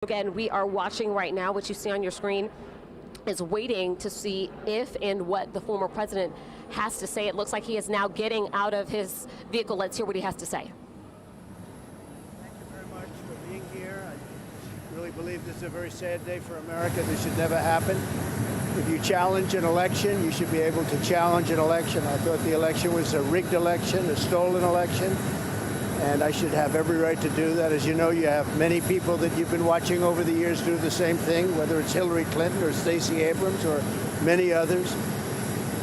Again, we are watching right now. What you see on your screen is waiting to see if and what the former president has to say. It looks like he is now getting out of his vehicle. Let's hear what he has to say. Thank you very much for being here. I really believe this is a very sad day for America. This should never happen. If you challenge an election, you should be able to challenge an election. I thought the election was a rigged election, a stolen election, and I should have every right to do that. As you know, you have many people that you've been watching over the years do the same thing, whether it's Hillary Clinton or Stacey Abrams or many others.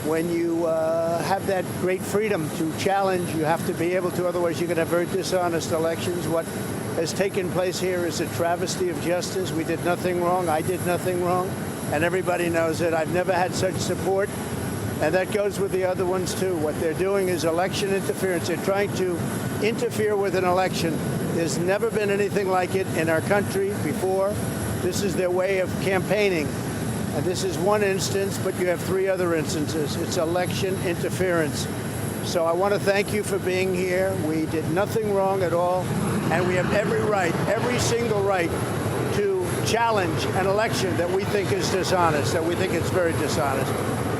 When you have that great freedom to challenge, you have to be able to, otherwise you're going to have very dishonest elections. What has taken place here is a travesty of justice. We did nothing wrong. I did nothing wrong, and everybody knows it. I've never had such support, and that goes with the other ones too. What they're doing is election interference. They're trying to interfere with an election. There's never been anything like it in our country before. This is their way of campaigning. And this is one instance, but you have three other instances. It's election interference. So I want to thank you for being here. We did nothing wrong at all, and we have every right, every single right, to challenge an election that we think is dishonest, that we think it's very dishonest.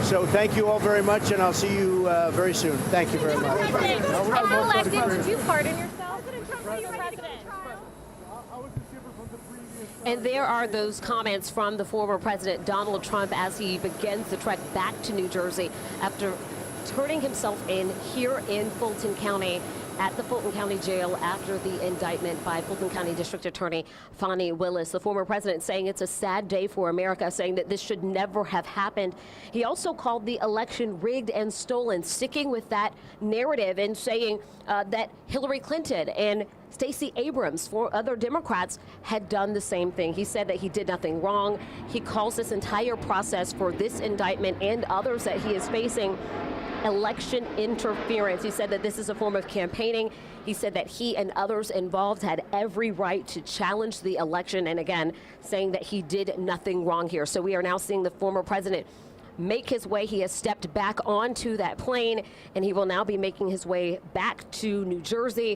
So thank you all very much, and I'll see you very soon. Thank you very much. Did you pardon yourself? And there are those comments from the former President Donald Trump as he begins the trek back to New Jersey after turning himself in here in Fulton County at the Fulton County Jail after the indictment by Fulton County District Attorney Fani Willis. The former president saying it's a sad day for America, saying that this should never have happened. He also called the election rigged and stolen, sticking with that narrative and saying that Hillary Clinton and Stacey Abrams, for other Democrats, had done the same thing. He said that he did nothing wrong. He calls this entire process for this indictment and others that he is facing election interference. He said that this is a form of campaigning. He said that he and others involved had every right to challenge the election, and again, saying that he did nothing wrong here. So we are now seeing the former president make his way. He has stepped back onto that plane, and he will now be making his way back to New Jersey.